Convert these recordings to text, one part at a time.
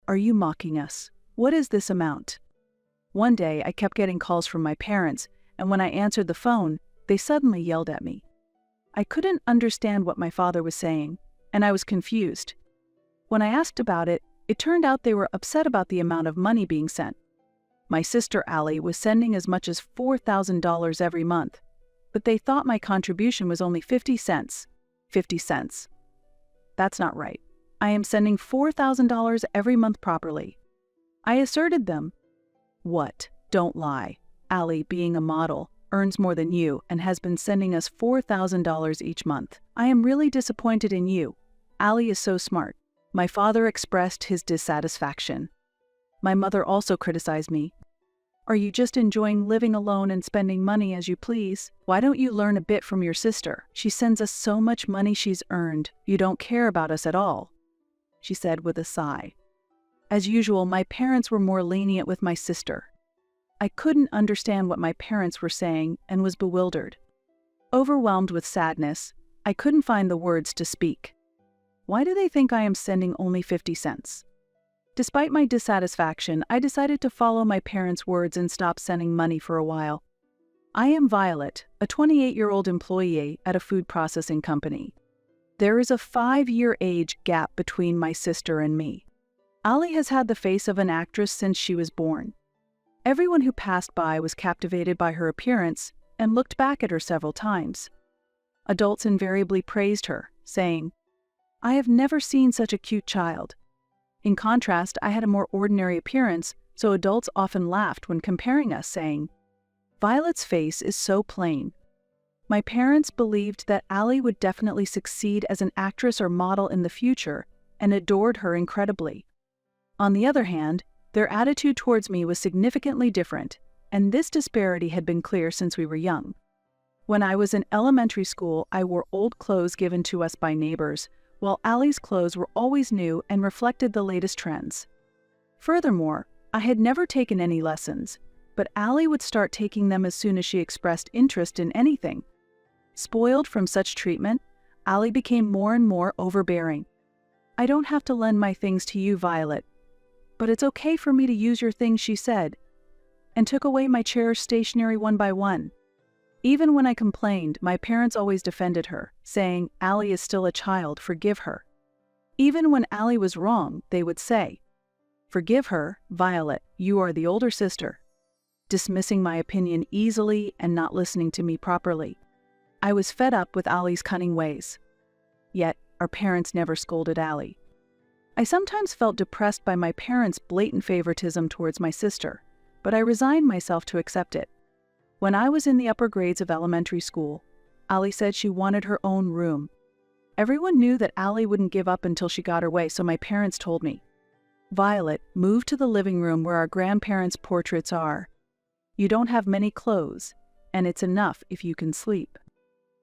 Are you mocking us? What is this amount? One day, I kept getting calls from my parents, and when I answered the phone, they suddenly yelled at me. I couldn't understand what my father was saying, and I was confused. When I asked about it, it turned out they were upset about the amount of money being sent. My sister Allie was sending as much as $4,000 every month, but they thought my contribution was only 50 cents. 50 cents. That's not right. I am sending $4,000 every month properly. I asserted them. What? Don't lie. Allie, being a model, earns more than you and has been sending us $4,000 each month. I am really disappointed in you. Allie is so smart. My father expressed his dissatisfaction. My mother also criticized me. Are you just enjoying living alone and spending money as you please? Why don't you learn a bit from your sister? She sends us so much money she's earned. You don't care about us at all, she said with a sigh. As usual, my parents were more lenient with my sister. I couldn't understand what my parents were saying and was bewildered. Overwhelmed with sadness, I couldn't find the words to speak. Why do they think I am sending only 50 cents? Despite my dissatisfaction, I decided to follow my parents' words and stop sending money for a while. I am Violet, a 28-year-old employee at a food processing company. There is a 5-year age gap between my sister and me. Allie has had the face of an actress since she was born. Everyone who passed by was captivated by her appearance and looked back at her several times. Adults invariably praised her, saying, "I have never seen such a cute child." In contrast, I had a more ordinary appearance, so adults often laughed when comparing us, saying, "Violet's face is so plain." My parents believed that Allie would definitely succeed as an actress or model in the future and adored her incredibly. On the other hand, their attitude towards me was significantly different, and this disparity had been clear since we were young. When I was in elementary school, I wore old clothes given to us by neighbors, while Allie's clothes were always new and reflected the latest trends. Furthermore, I had never taken any lessons, but Allie would start taking them as soon as she expressed interest in anything. Spoiled from such treatment, Allie became more and more overbearing. "I don't have to lend my things to you, Violet, but it's okay for me to use your things," she said, and took away my cherished stationery one by one. Even when I complained, my parents always defended her, saying, "Allie is still a child, forgive her." Even when Allie was wrong, they would say, "Forgive her, Violet, you are the older sister," dismissing my opinion easily and not listening to me properly. I was fed up with Allie's cunning ways. Yet, our parents never scolded Allie. I sometimes felt depressed by my parents' blatant favoritism towards my sister, but I resigned myself to accept it. When I was in the upper grades of elementary school, Allie said she wanted her own room. Everyone knew that Allie wouldn't give up until she got her way, so my parents told me, "Violet, move to the living room where our grandparents' portraits are. You don't have many clothes, and it's enough if you can sleep."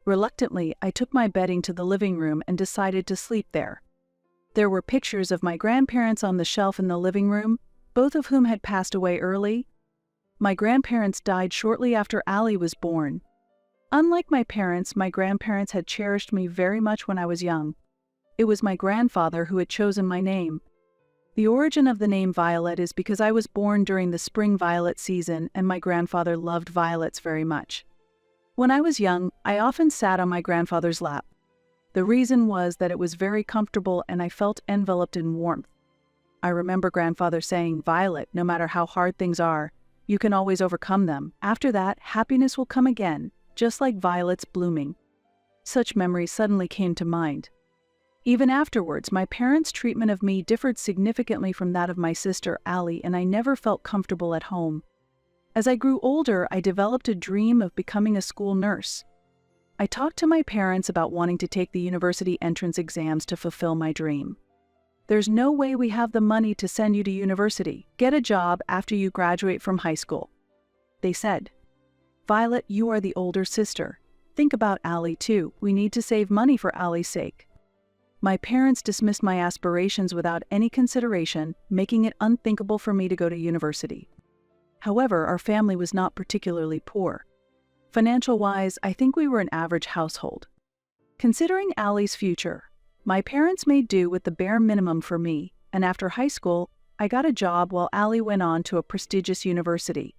Reluctantly, I took my bedding to the living room and decided to sleep there. There were pictures of my grandparents on the shelf in the living room, both of whom had passed away early. My grandparents died shortly after Allie was born. Unlike my parents, my grandparents had cherished me very much when I was young. It was my grandfather who had chosen my name. The origin of the name Violet is because I was born during the spring violet season and my grandfather loved violets very much. When I was young, I often sat on my grandfather's lap. The reason was that it was very comfortable and I felt enveloped in warmth. I remember grandfather saying, "Violet, no matter how hard things are, you can always overcome them. After that, happiness will come again, just like violets blooming." Such memories suddenly came to mind. Even afterwards, my parents' treatment of me differed significantly from that of my sister Allie, and I never felt comfortable at home. As I grew older, I developed a dream of becoming a school nurse. I talked to my parents about wanting to take the university entrance exams to fulfill my dream. "There's no way we have the money to send you to university. Get a job after you graduate from high school," they said. "Violet, you are the older sister. Think about Allie too. We need to save money for Allie's sake." My parents dismissed my aspirations without any consideration, making it unthinkable for me to go to university. However, our family was not particularly poor. Financial-wise, I think we were an average household. Considering Allie's future, my parents made do with the bare minimum for me, and after high school, I got a job while Allie went on to a prestigious university.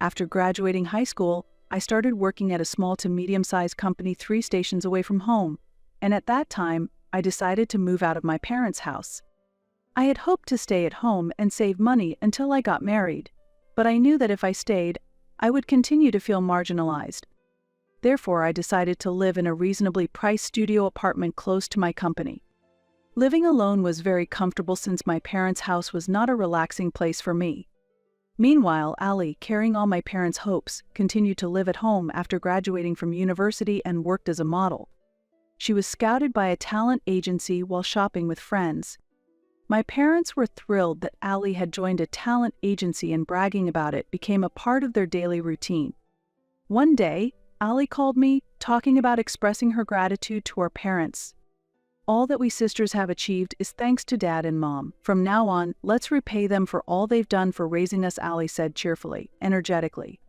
After graduating high school, I started working at a small to medium-sized company 3 stations away from home, and at that time, I decided to move out of my parents' house. I had hoped to stay at home and save money until I got married, but I knew that if I stayed, I would continue to feel marginalized. Therefore, I decided to live in a reasonably priced studio apartment close to my company. Living alone was very comfortable since my parents' house was not a relaxing place for me. Meanwhile, Allie, carrying all my parents' hopes, continued to live at home after graduating from university and worked as a model. She was scouted by a talent agency while shopping with friends. My parents were thrilled that Allie had joined a talent agency, and bragging about it became a part of their daily routine. One day, Allie called me, talking about expressing her gratitude to our parents. "All that we sisters have achieved is thanks to Dad and Mom. From now on, let's repay them for all they've done for raising us," Allie said cheerfully, energetically.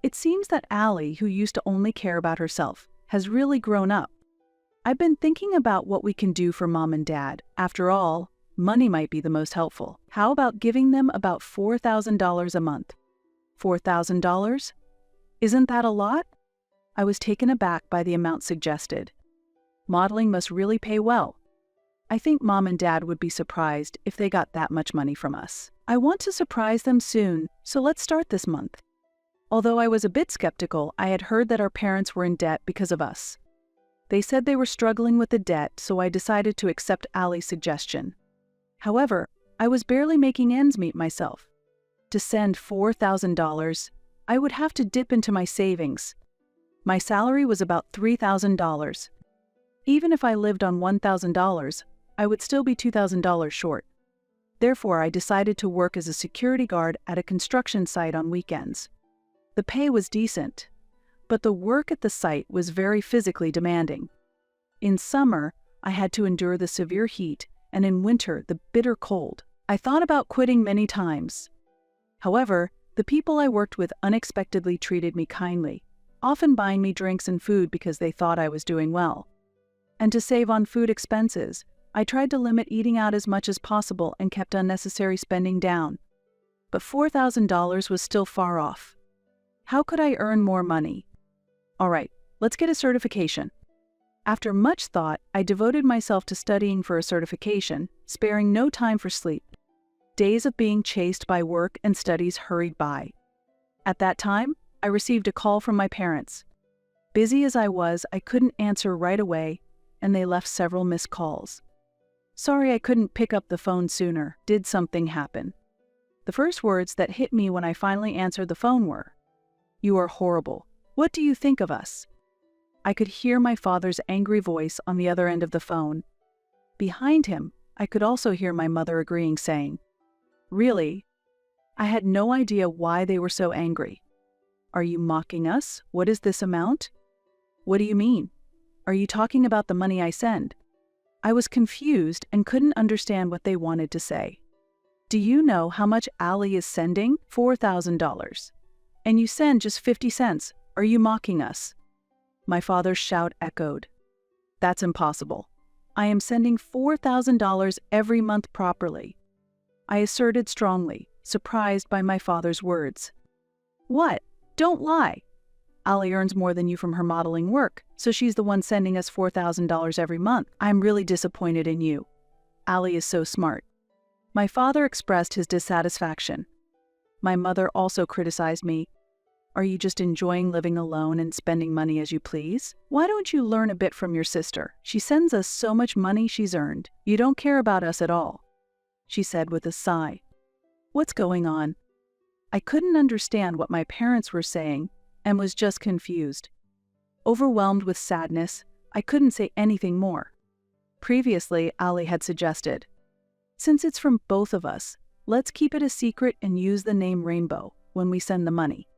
It seems that Allie, who used to only care about herself, has really grown up. I've been thinking about what we can do for Mom and Dad. After all, money might be the most helpful. How about giving them about $4,000 a month? $4,000? Isn't that a lot? I was taken aback by the amount suggested. Modeling must really pay well. I think Mom and Dad would be surprised if they got that much money from us. I want to surprise them soon, so let's start this month. Although I was a bit skeptical, I had heard that our parents were in debt because of us. They said they were struggling with the debt, so I decided to accept Allie's suggestion. However, I was barely making ends meet myself. To send $4,000, I would have to dip into my savings. My salary was about $3,000. Even if I lived on $1,000, I would still be $2,000 short. Therefore, I decided to work as a security guard at a construction site on weekends. The pay was decent, but the work at the site was very physically demanding. In summer, I had to endure the severe heat, and in winter, the bitter cold. I thought about quitting many times. However, the people I worked with unexpectedly treated me kindly, often buying me drinks and food because they thought I was doing well. And to save on food expenses, I tried to limit eating out as much as possible and kept unnecessary spending down. But $4,000 was still far off. How could I earn more money? All right, let's get a certification. After much thought, I devoted myself to studying for a certification, sparing no time for sleep. Days of being chased by work and studies hurried by. At that time, I received a call from my parents. Busy as I was, I couldn't answer right away, and they left several missed calls. "Sorry I couldn't pick up the phone sooner. Did something happen?" The first words that hit me when I finally answered the phone were, "You are horrible. What do you think of us?" I could hear my father's angry voice on the other end of the phone. Behind him, I could also hear my mother agreeing, saying, "Really?" I had no idea why they were so angry. "Are you mocking us? What is this amount? What do you mean? Are you talking about the money I send?" I was confused and couldn't understand what they wanted to say. "Do you know how much Allie is sending? $4,000. And you send just 50 cents. Are you mocking us?" My father's shout echoed. "That's impossible. I am sending $4,000 every month properly," I asserted strongly, surprised by my father's words. "What? Don't lie. Allie earns more than you from her modeling work, so she's the one sending us $4,000 every month. I'm really disappointed in you. Allie is so smart." My father expressed his dissatisfaction. My mother also criticized me. "Are you just enjoying living alone and spending money as you please? Why don't you learn a bit from your sister? She sends us so much money she's earned. You don't care about us at all," she said with a sigh. What's going on? I couldn't understand what my parents were saying and was just confused. Overwhelmed with sadness, I couldn't say anything more. Previously, Allie had suggested, "Since it's from both of us, let's keep it a secret and use the name Rainbow when we send the money."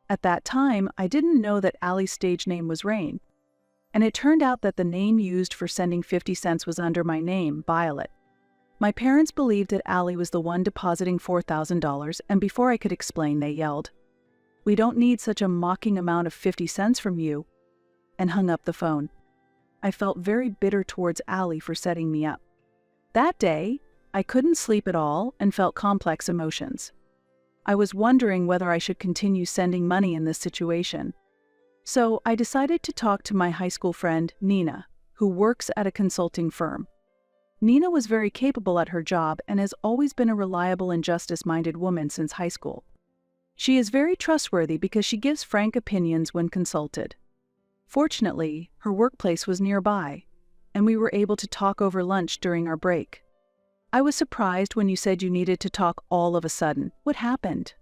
At that time, I didn't know that Allie's stage name was Rain, and it turned out that the name used for sending 50 cents was under my name, Violet. My parents believed that Allie was the one depositing $4,000, and before I could explain, they yelled, "We don't need such a mocking amount of 50 cents from you," and hung up the phone. I felt very bitter towards Allie for setting me up. That day, I couldn't sleep at all and felt complex emotions. I was wondering whether I should continue sending money in this situation. So I decided to talk to my high school friend, Nina, who works at a consulting firm. Nina was very capable at her job and has always been a reliable and justice-minded woman since high school. She is very trustworthy because she gives frank opinions when consulted. Fortunately, her workplace was nearby, and we were able to talk over lunch during our break. I was surprised when you said you needed to talk all of a sudden. What happened?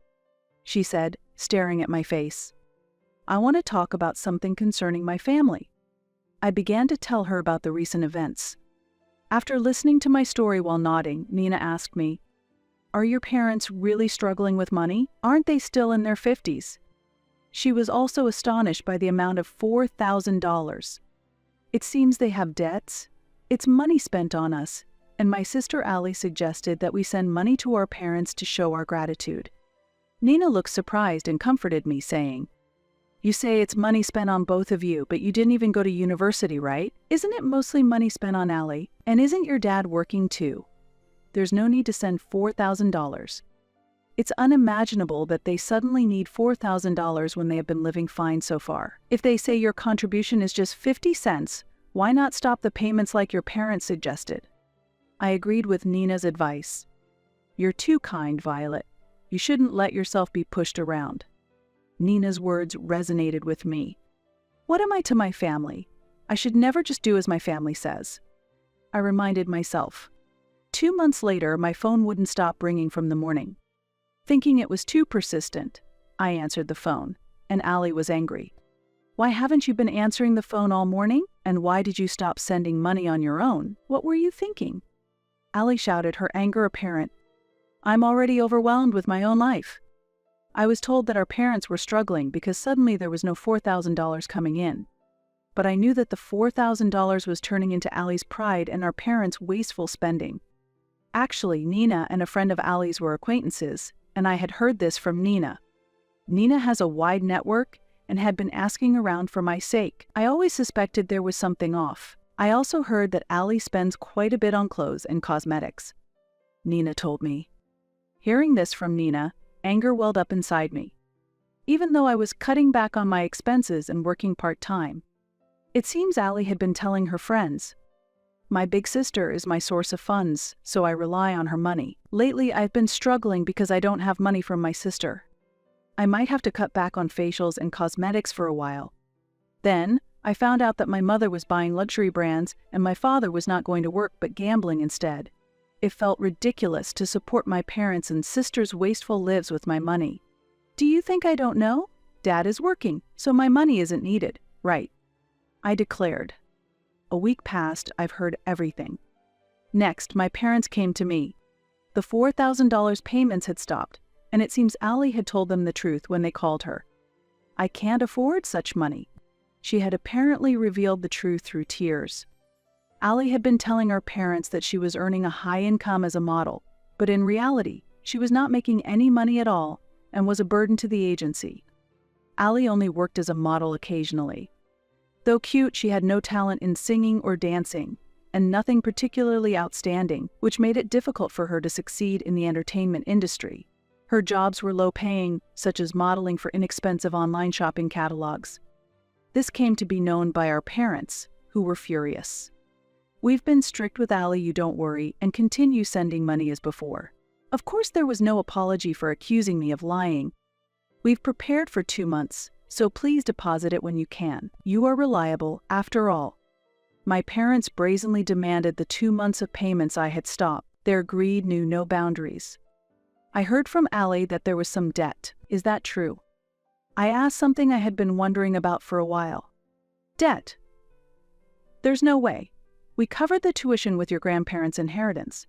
She said, staring at my face. I want to talk about something concerning my family. I began to tell her about the recent events. After listening to my story while nodding, Nina asked me, "Are your parents really struggling with money? Aren't they still in their 50s?" She was also astonished by the amount of $4,000. It seems they have debts. It's money spent on us, and my sister Allie suggested that we send money to our parents to show our gratitude. Nina looked surprised and comforted me, saying, "You say it's money spent on both of you, but you didn't even go to university, right? Isn't it mostly money spent on Allie? And isn't your dad working too? There's no need to send $4,000. It's unimaginable that they suddenly need $4,000 when they have been living fine so far. If they say your contribution is just 50 cents, why not stop the payments like your parents suggested?" I agreed with Nina's advice. "You're too kind, Violet. You shouldn't let yourself be pushed around." Nina's words resonated with me. What am I to my family? I should never just do as my family says. I reminded myself. 2 months later, my phone wouldn't stop ringing from the morning. Thinking it was too persistent, I answered the phone, and Allie was angry. "Why haven't you been answering the phone all morning? And why did you stop sending money on your own? What were you thinking?" Allie shouted, her anger apparent. "I'm already overwhelmed with my own life. I was told that our parents were struggling because suddenly there was no $4,000 coming in. But I knew that the $4,000 was turning into Allie's pride and our parents' wasteful spending. Actually, Nina and a friend of Allie's were acquaintances, and I had heard this from Nina. Nina has a wide network and had been asking around for my sake. I always suspected there was something off. I also heard that Allie spends quite a bit on clothes and cosmetics," Nina told me. Hearing this from Nina, anger welled up inside me. Even though I was cutting back on my expenses and working part-time, it seems Allie had been telling her friends. My big sister is my source of funds, so I rely on her money. Lately, I've been struggling because I don't have money from my sister. I might have to cut back on facials and cosmetics for a while. Then, I found out that my mother was buying luxury brands and my father was not going to work but gambling instead. It felt ridiculous to support my parents' and sister's wasteful lives with my money. Do you think I don't know? Dad is working, so my money isn't needed, right? I declared. A week passed, I've heard everything. Next, my parents came to me. The $4,000 payments had stopped, and it seems Allie had told them the truth when they called her. I can't afford such money. She had apparently revealed the truth through tears. Allie had been telling our parents that she was earning a high income as a model, but in reality, she was not making any money at all and was a burden to the agency. Allie only worked as a model occasionally. Though cute, she had no talent in singing or dancing, and nothing particularly outstanding, which made it difficult for her to succeed in the entertainment industry. Her jobs were low-paying, such as modeling for inexpensive online shopping catalogs. This came to be known by our parents, who were furious. We've been strict with Allie, you don't worry, and continue sending money as before. Of course, there was no apology for accusing me of lying. We've prepared for 2 months, so please deposit it when you can. You are reliable, after all. My parents brazenly demanded the 2 months of payments I had stopped. Their greed knew no boundaries. I heard from Allie that there was some debt. Is that true? I asked something I had been wondering about for a while. Debt? There's no way. We covered the tuition with your grandparents' inheritance,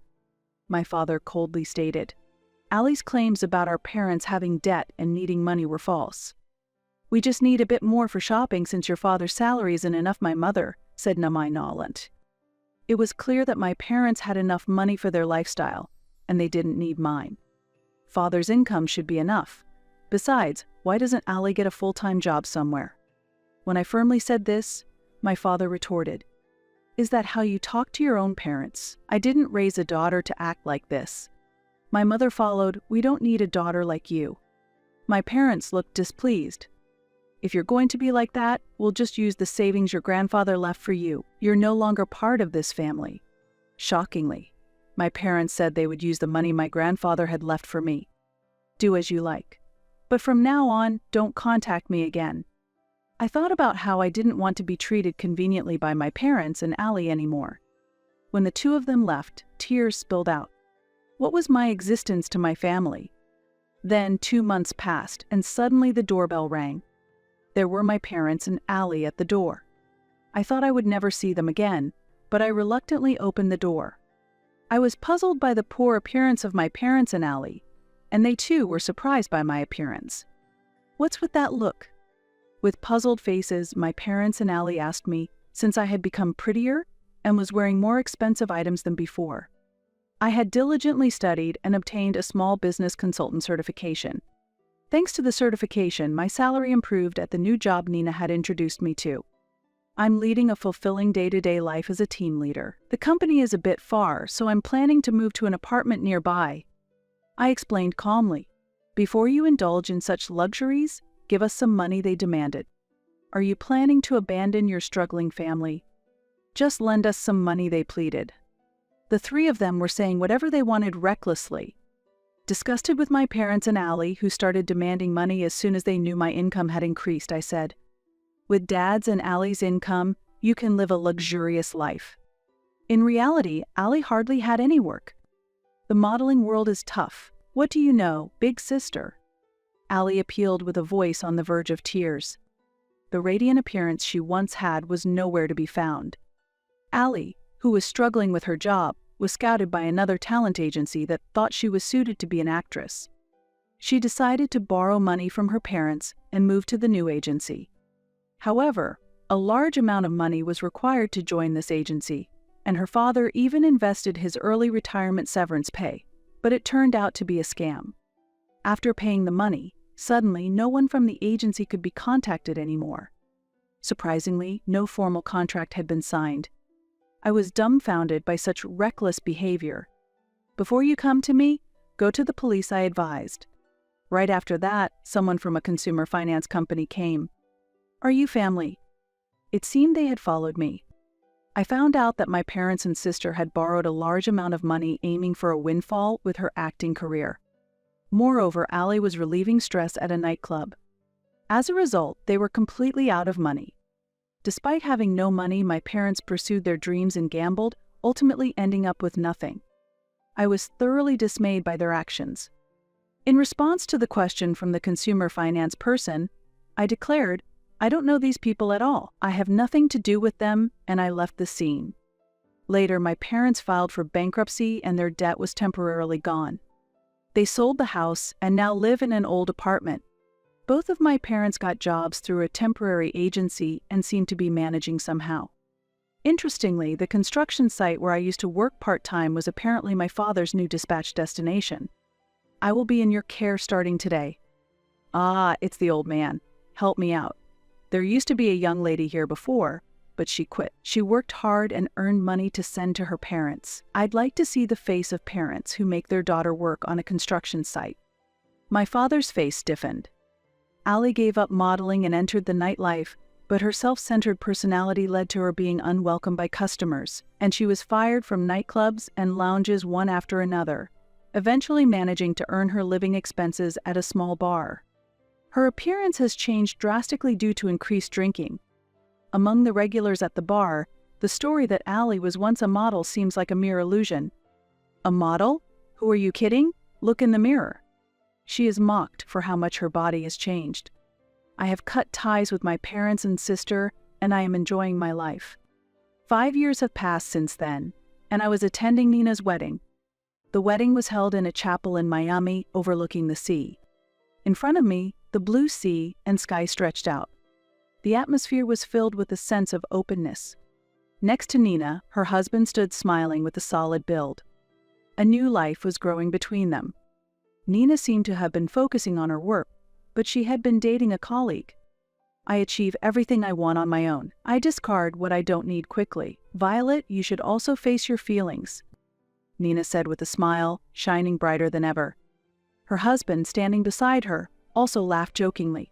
my father coldly stated. Allie's claims about our parents having debt and needing money were false. We just need a bit more for shopping since your father's salary isn't enough, my mother, said Namai Noland. It was clear that my parents had enough money for their lifestyle, and they didn't need mine. Father's income should be enough. Besides, why doesn't Allie get a full-time job somewhere? When I firmly said this, my father retorted, Is that how you talk to your own parents? I didn't raise a daughter to act like this. My mother followed, we don't need a daughter like you. My parents looked displeased. If you're going to be like that, we'll just use the savings your grandfather left for you. You're no longer part of this family. Shockingly, my parents said they would use the money my grandfather had left for me. Do as you like. But from now on, don't contact me again. I thought about how I didn't want to be treated conveniently by my parents and Allie anymore. When the two of them left, tears spilled out. What was my existence to my family? Then 2 months passed, and suddenly the doorbell rang. There were my parents and Allie at the door. I thought I would never see them again, but I reluctantly opened the door. I was puzzled by the poor appearance of my parents and Allie, and they too were surprised by my appearance. What's with that look? With puzzled faces, my parents and Allie asked me, since I had become prettier and was wearing more expensive items than before. I had diligently studied and obtained a small business consultant certification. Thanks to the certification, my salary improved at the new job Nina had introduced me to. I'm leading a fulfilling day-to-day life as a team leader. The company is a bit far, so I'm planning to move to an apartment nearby. I explained calmly. Before you indulge in such luxuries, give us some money, they demanded. Are you planning to abandon your struggling family? Just lend us some money, they pleaded. The three of them were saying whatever they wanted recklessly. Disgusted with my parents and Allie, who started demanding money as soon as they knew my income had increased, I said, with Dad's and Allie's income, you can live a luxurious life. In reality, Allie hardly had any work. The modeling world is tough. What do you know, big sister? Allie appealed with a voice on the verge of tears. The radiant appearance she once had was nowhere to be found. Allie, who was struggling with her job, was scouted by another talent agency that thought she was suited to be an actress. She decided to borrow money from her parents and move to the new agency. However, a large amount of money was required to join this agency, and her father even invested his early retirement severance pay, but it turned out to be a scam. After paying the money, suddenly no one from the agency could be contacted anymore. Surprisingly, no formal contract had been signed. I was dumbfounded by such reckless behavior. Before you come to me, go to the police, I advised. Right after that, someone from a consumer finance company came. Are you family? It seemed they had followed me. I found out that my parents and sister had borrowed a large amount of money aiming for a windfall with her acting career. Moreover, Allie was relieving stress at a nightclub. As a result, they were completely out of money. Despite having no money, my parents pursued their dreams and gambled, ultimately ending up with nothing. I was thoroughly dismayed by their actions. In response to the question from the consumer finance person, I declared, I don't know these people at all. I have nothing to do with them, and I left the scene. Later, my parents filed for bankruptcy and their debt was temporarily gone. They sold the house and now live in an old apartment. Both of my parents got jobs through a temporary agency and seem to be managing somehow. Interestingly, the construction site where I used to work part-time was apparently my father's new dispatch destination. I will be in your care starting today. Ah, it's the old man. Help me out. There used to be a young lady here before, but she quit. She worked hard and earned money to send to her parents. I'd like to see the face of parents who make their daughter work on a construction site. My father's face stiffened. Allie gave up modeling and entered the nightlife, but her self-centered personality led to her being unwelcome by customers, and she was fired from nightclubs and lounges one after another, eventually managing to earn her living expenses at a small bar. Her appearance has changed drastically due to increased drinking. Among the regulars at the bar, the story that Allie was once a model seems like a mere illusion. A model? Who are you kidding? Look in the mirror. She is mocked for how much her body has changed. I have cut ties with my parents and sister, and I am enjoying my life. 5 years have passed since then, and I was attending Nina's wedding. The wedding was held in a chapel in Miami overlooking the sea. In front of me, the blue sea and sky stretched out. The atmosphere was filled with a sense of openness. Next to Nina, her husband stood smiling with a solid build. A new life was growing between them. Nina seemed to have been focusing on her work, but she had been dating a colleague. I achieve everything I want on my own. I discard what I don't need quickly. "Violet, you should also face your feelings," Nina said with a smile, shining brighter than ever. Her husband, standing beside her, also laughed jokingly.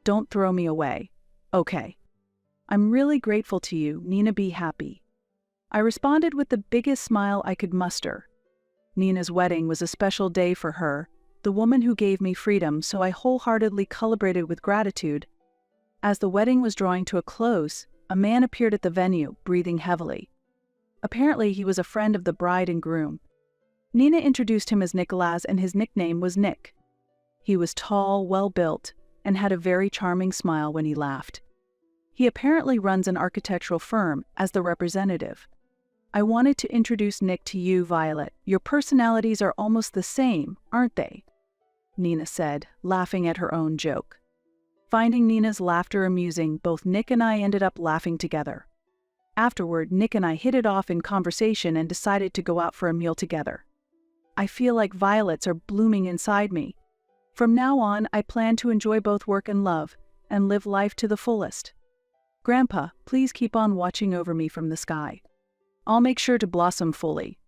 "Don't throw me away. Okay. I'm really grateful to you, Nina. Be happy." I responded with the biggest smile I could muster. Nina's wedding was a special day for her, the woman who gave me freedom, so I wholeheartedly celebrated with gratitude. As the wedding was drawing to a close, a man appeared at the venue, breathing heavily. Apparently, he was a friend of the bride and groom. Nina introduced him as Nicholas, and his nickname was Nick. He was tall, well-built, and had a very charming smile when he laughed. He apparently runs an architectural firm as the representative. "I wanted to introduce Nick to you, Violet. Your personalities are almost the same, aren't they?" Nina said, laughing at her own joke. Finding Nina's laughter amusing, both Nick and I ended up laughing together. Afterward, Nick and I hit it off in conversation and decided to go out for a meal together. I feel like violets are blooming inside me. From now on, I plan to enjoy both work and love, and live life to the fullest. Grandpa, please keep on watching over me from the sky. I'll make sure to blossom fully.